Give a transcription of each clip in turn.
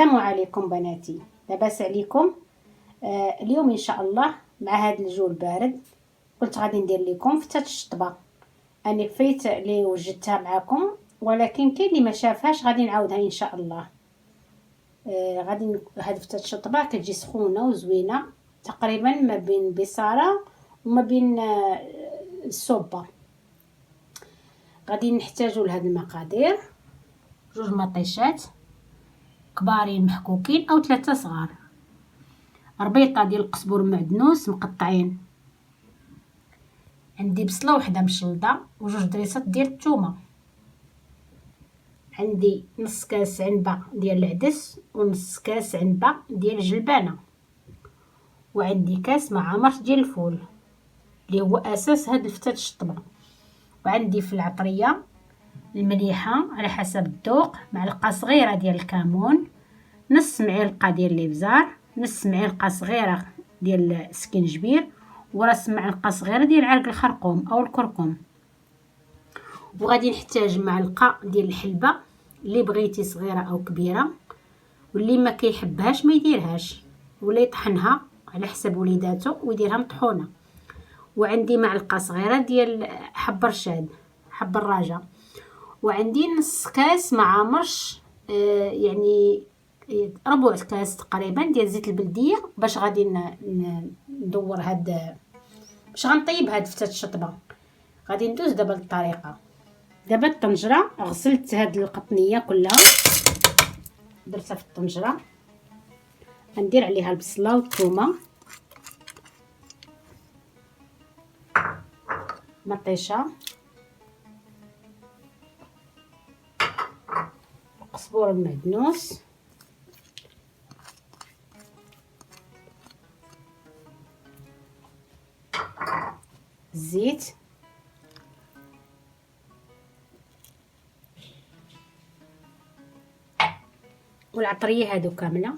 السلام عليكم بناتي، لاباس عليكم؟ اليوم ان شاء الله مع هذا الجو البارد قلت غادي ندير لكم فتة الشطبه. انا فايت اللي وجدتها معكم، ولكن كاين اللي ما شافهاش غادي نعاودها ان شاء الله. غادي هذه فتة الشطبه كتجي سخونه وزوينه، تقريبا ما بين بصاره وما بين الصوبه. غادي نحتاجوا لهاد المقادير: 2 مطيشات كبارين محكوكين او 3 صغار، ربيطه ديال القزبر معدنوس مقطعين، عندي بصله وحده مشلضه و2 دريسات ديال الثومه، عندي نص كاس عنبه ديال العدس ونص كاس عنبه ديال الجلبانه، وعندي كاس معمر ديال الفول اللي هو اساس هاد الفتة الشطبه، وعندي في العطريه المليحه على حسب الذوق، معلقه صغيره ديال الكمون، نص معلقه ديال الابزار، نص معلقه صغيره ديال السكينجبير، وراس معلقه صغيره ديال عرق الخرقوم او الكركم. وغادي نحتاج معلقه ديال الحلبه اللي بغيتي صغيره او كبيره، واللي ما كيحبهاش ما يديرهاش، ولا يطحنها على حسب وليداتو ويديرها مطحونه. وعندي معلقه صغيره ديال حب رشاد حب الراجه، وعندي نص كاس معمرش يعني ربع كاس تقريبا ديال زيت البلديه، باش غادي ندور هاد باش غنطيب هاد فتة الشطبه. غادي ندوز دابا للطريقه. دابا الطنجره غسلت هاد القطنيه كلها، درتها في الطنجره، غندير عليها البصله والثومه، مطيشه، القزبور المعدنوس، الزيت، والعطريه هادو كامله،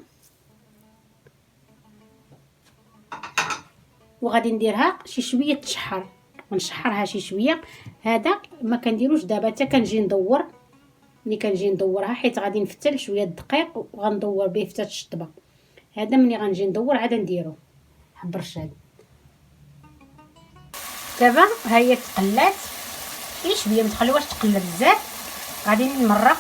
وغادي نديرها شي شويه تشحر، ونشحرها شي شويه. هذا ما كنديروش دابا، حتى كنجي ندور ملي كنجي ندورها، حيت غادي نفتل شويه الدقيق وغندور به فتة الشطبه. هذا ملي غنجي ندور عاد نديرو حب رشاد. دابا ها هي تقلات شي شويه، ما تخليوهاش تقلى بزاف. غادي نمرق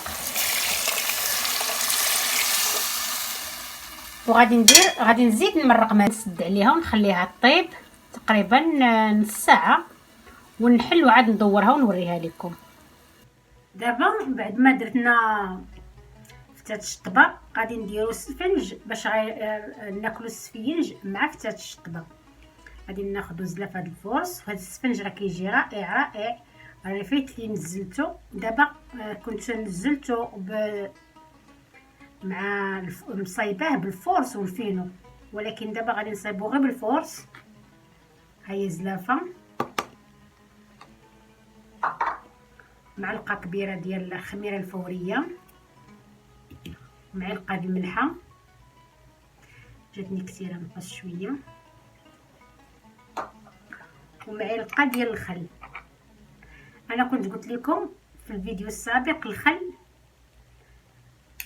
غادي نزيد نمرق، ما نسد عليها ونخليها طيب تقريبا نص ساعه، ونحل وعاد ندورها ونوريها لكم. دابا بعد ما درتنا فتة الشطبه غادي نديرو السفنج باش ناكلو السفينج مع فتة الشطبه. غادي ناخذ زلافه د الفورس، وهذا السفنج راه كيجي رائع رائع. راني فايت لي نزلته دابا، كنت نزلته مع مصايباه بالفورس والفينو، ولكن دابا غادي نصايبو غير بالفورس. هاهي زلافه، معلقه كبيره ديال الخميره الفوريه، معلقه د الملحه، جاتني كثيره نقص شويه، ومعلقه ديال الخل. انا كنت قلت لكم في الفيديو السابق الخل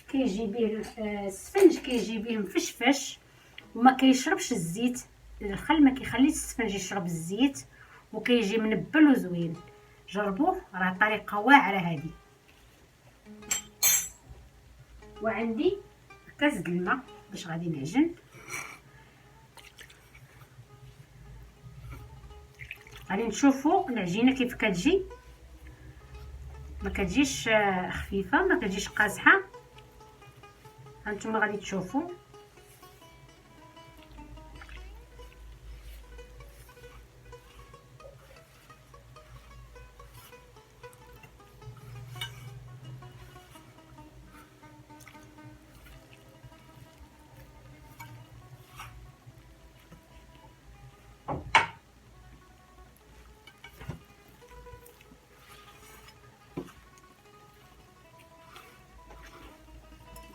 كيجي به السفنج، كيجي به مفشفش وما كيشربش الزيت. الخل ما كيخليش السفنج يشرب الزيت، وكيجي منبل وزوين. جربوه، راه طريقه واعره هذه. وعندي كاس د الماء باش غادي نعجن. غادي نشوفوا العجينه كيف كتجي، ما كتجيش خفيفه، ما كتجيش قاصحه. هانتوما غادي تشوفوا.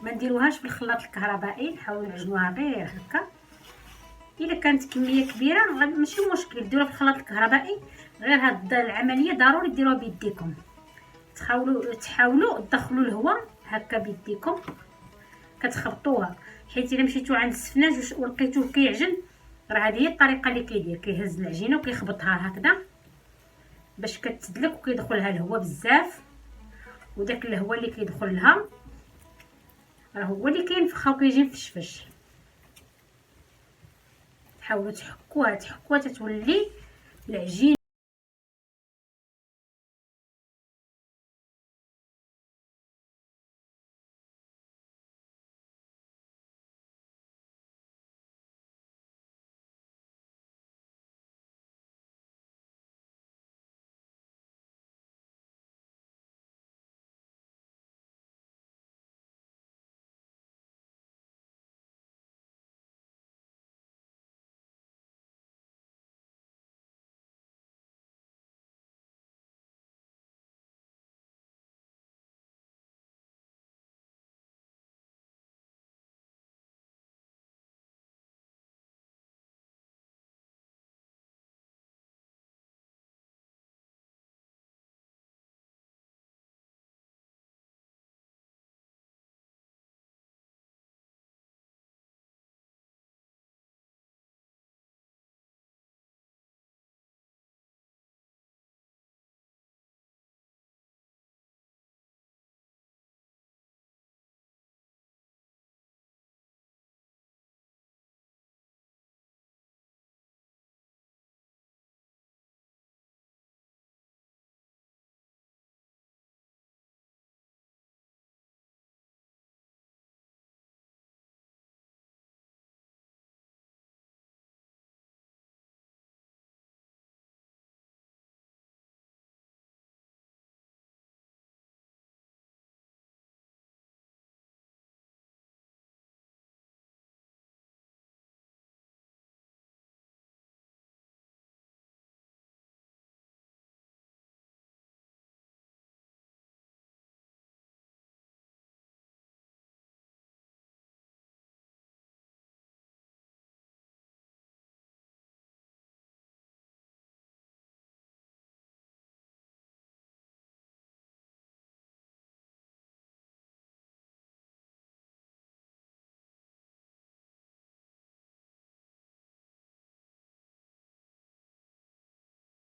ما نديروهاش في الخلاط الكهربائي، نحاولوا نعجنوها غير هكا. الا كانت كميه كبيره ماشي مشكل ديروها في الخلاط الكهربائي، غير هاد العمليه ضروري ديروها بيديكم. تحاولوا تدخلوا الهواء هكا بيديكم، كتخبطوها، حيت الا مشيتو عند السفناج ولقيتوه كيعجن، راه هذه هي الطريقه اللي كيدير، كيهز العجينه وكيخبطها هكذا باش كتسدلك وكيدخلها الهواء بزاف، وداك الهواء اللي كيدخل لها راه هو اللي كينفخها وكيجي مفشفش. حاولوا تحكوها تتولي العجين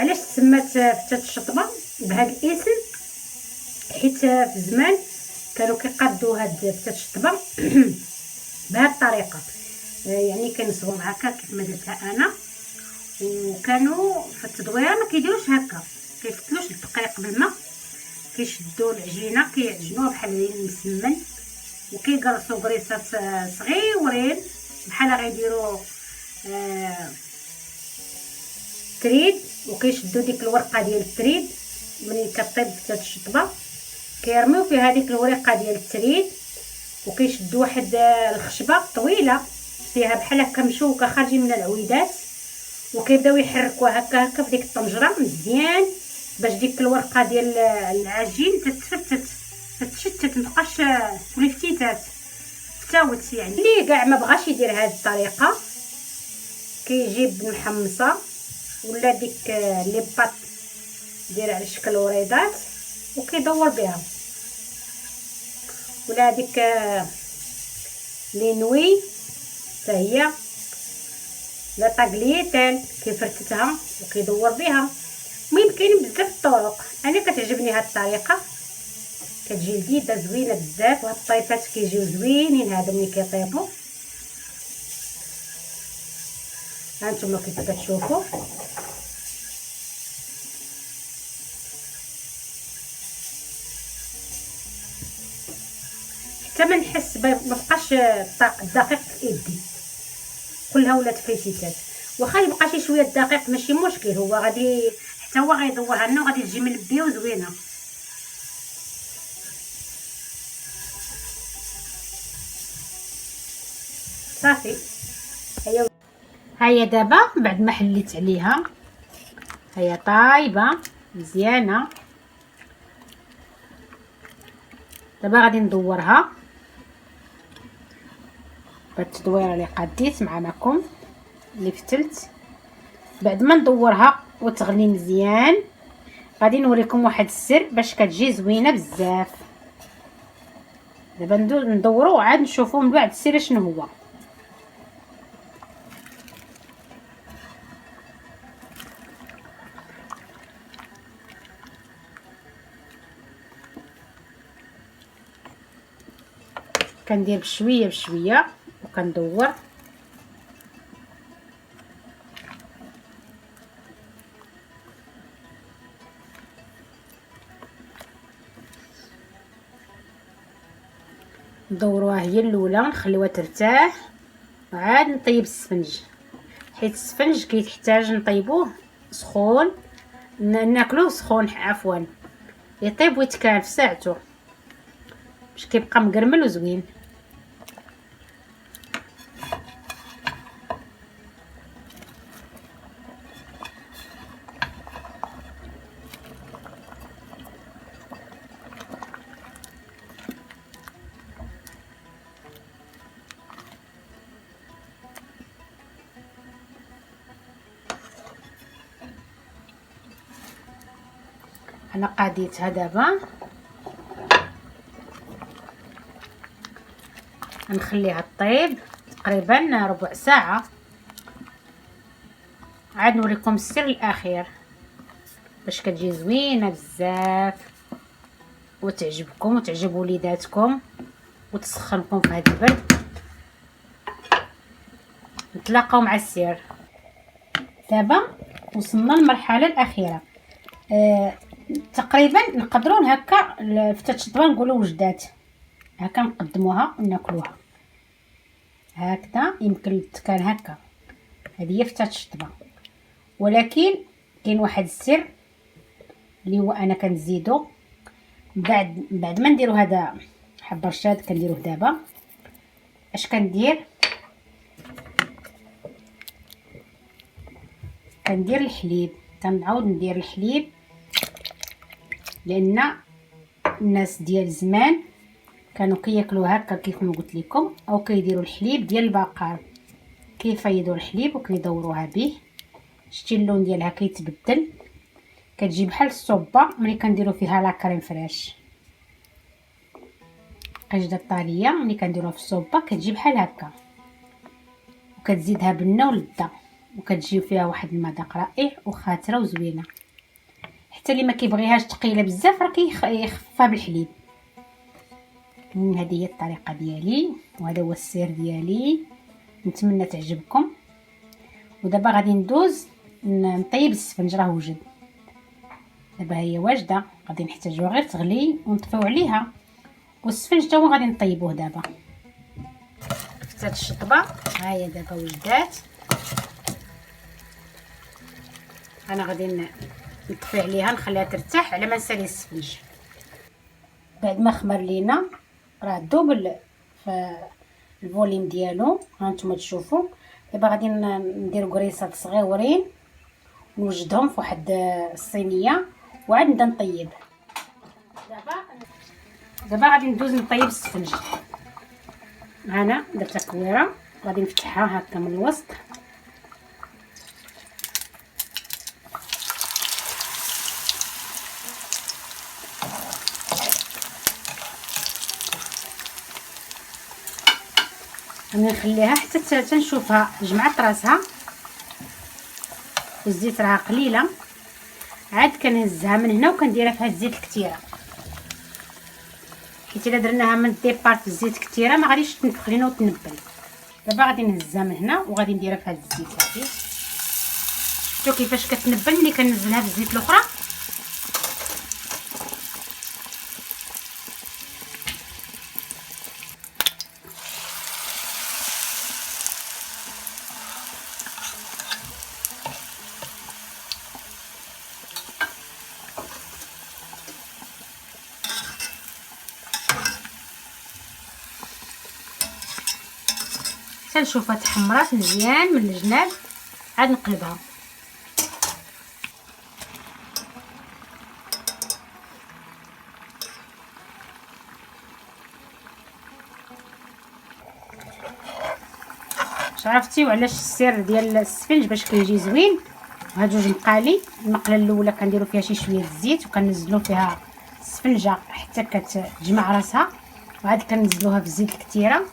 علاش تسمات فتة الشطبه بهذا الاسم؟ حيت في زمان كانوا كيقادوا هاد فتة الشطبه بهذه الطريقه، يعني كنصبهم هكا كيف ما درتها انا، وكانوا في التدويره ما كيديروش هكا، كيفتلوش الدقيق بالماء، كيشدوا العجينه كيعجنوها بحال المسمن، وكيقرصوا قريصات صغيورين بحال غيديروا تريد، وكيشدوا ديك الورقه ديال التريد ملي كطيب فتة الشطبه كيرميو فيها هذيك الورقه ديال التريد، وكيشدوا واحد الخشبه طويله فيها بحال هكا مشوكه خارجين من العويدات، وكيبداو يحركوها هكا هكا في ديك الطنجره مزيان باش ديك الورقه ديال العجين تتشتت متبقاش تولي فتيتات فتاوت. يعني اللي كاع ما بغاش يدير هذه الطريقه كيجيب المحمصه ولا ديك لي باط دير على شكل وريضات وكيدور بها، ولا هذيك لي نوي حتى هي لا طاغليتان كيفرتتها وكيدور بها. المهم كاين بزاف الطرق، انا كتعجبني هاد الطريقه كتجي لذيذه زوينه بزاف، وهاد الطيفات كيجيو زوينين هادو ملي كيطيبوا. هانتوما كيف كتشوفوا حتى ما نحس ما بقاش الدقيق في يدي كلها ولات فريتيتات، واخا يبقى شي شويه الدقيق ماشي مشكل، هو غادي حتى هو غيدورها لنا وغادي تجي ملبيه وزوينه. صافي هيا دابا بعد ما حليت عليها هيا طايبه مزيانه، دابا غادي ندورها بالتدويره اللي قديت معكم اللي فتلت. بعد ما ندورها وتغلي مزيان غادي نوريكم واحد السر باش كتجي زوينه بزاف. دابا ندورو وعاد نشوفو من بعد السير شنو هو. كندير بشويه بشويه وكندور. ندوروها هي الاولى نخليوها ترتاح وعاد نطيب السفنج، حيت السفنج كيحتاج نطيبوه سخون، ناكلوه سخون عفوا، يطيب ويتكال في ساعته باش كيبقى مقرمل وزوين. انا قاديتها دابا نخليها طيب تقريبا ربع ساعه، عاد نوريكم السر الاخير باش كتجي زوينه بزاف وتعجبكم وتعجب وليداتكم وتسخنكم في هذا البرد. نتلاقاو مع السير. دابا وصلنا للمرحله الاخيره، تقريبا نقدروا هكا فتات الشطبه نقولوا وجدات، هكا نقدموها وناكلوها هكذا، يمكن تكال هكا. هذه هي فتات الشطبه، ولكن كاين واحد السر اللي هو انا كنزيدو بعد ما نديرو هذا حب رشاد كنديروه دابا. اش كندير الحليب، كنعاود ندير الحليب لان الناس ديال زمان كانوا كياكلوا هكا كيف ما قلت لكم، او كيديروا الحليب ديال البقر، كيفيضوا الحليب وكيدوروها به. شتي اللون ديالها كيتبدل، كتجي بحال الصوبه ملي كنديروا فيها لا كريم فريش. قشده الطاليه ملي كنديروها في الصوبه كتجي بحال هكا، وكتزيدها بنه ولده وكتجي فيها واحد المذاق رائع وخاتره وزوينه. حتى اللي ما كيبغيهاش ثقيله بزاف راه كيخفها بالحليب. هذه هي الطريقه ديالي وهذا هو السر ديالي، نتمنى تعجبكم. ودابا غادي ندوز نطيب السفنج، راه وجد دابا هي واجده، غادي نحتاجوها غير تغلي ونطفيو عليها. والسفنج تا هو غادي نطيبوه دابا. فتات الشطبه ها هي دابا وجدات، انا غادي نطفي عليها نخليها ترتاح على ما نسالي السفنج. بعد ما خمر لينا راه دوبل في الفوليم ديالو، ها نتوما تشوفوا. دابا غادي ندير قريصات صغيورين نوجدهم في واحد الصينيه وعاد نبدا نطيب. دابا غادي ندوز نطيب السفنج. انا درت كويره غادي نفتحها هكا من الوسط، انا نخليها حتى تنشوفها جمعت راسها والزيت راها قليله، عاد كنهزها من هنا وكنديرها في هاد الزيت الكثيره، حيت الا درناها من الديبار في الزيت كثيره ما غاديش تنفخ لينا وتنبل. دابا غادي نهزها من هنا وغادي نديرها في هاد الزيت هادي. شفتوا كيفاش كتنبل ملي كنزلها في الزيت الاخرى. تنشوفها تحمرات مزيان من الجناب، عاد نقلبها. عرفتي وعلاش السر ديال السفنج باش كيجي زوين. هاد جوج مقالي، المقله الاولى كنديروا فيها شي شويه الزيت وكنزلوا فيها السفنجه حتى كتجمع راسها، وعاد كنزلوها في الزيت كثيره،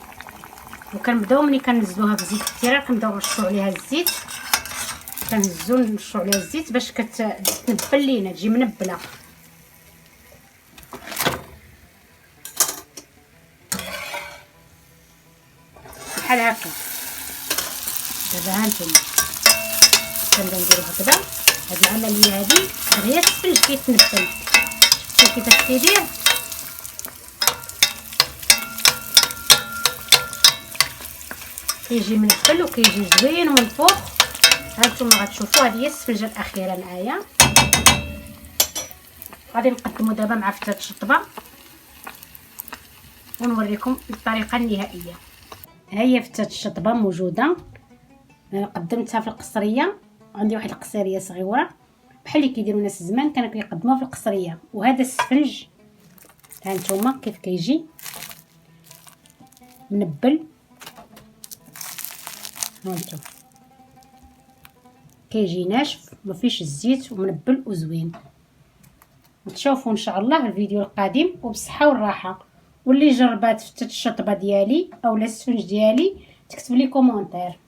وكنبداو ملي كنزلوها في الزيت كثيره كنبداو نرشوا عليها الزيت، كنهزو نرشوا عليها الزيت باش كتنبل لينا، تجي منبله بحال هكا. دابا هانتوما كنبدا نديرو هكذا. هاد العمليه هادي دغيا السفنج كيتنبل، شفتي كيفاش كيدير؟ كيجي منبل وكيجي زوين من فوق. هانتوما غتشوفوا هذه هي السفنجه الاخيره معايا. غادي نقدمو دابا مع فتة الشطبه ونوريكم الطريقه النهائيه. ها هي فتة الشطبه موجوده، انا قدمتها في القصريه، عندي واحد القصريه صغيره بحال اللي كيديروا الناس زمان كانوا كيقدموها في القصريه. وهذا السفنج ها نتوما كيف كيجي منبل، هانتوما كيجي ناشف ما فيش الزيت ومنبل وزوين. وتشوفوا ان شاء الله الفيديو القادم وبالصحه والراحه. واللي جربات فتة الشطبه ديالي او السفنج ديالي تكتب لي كومونتير.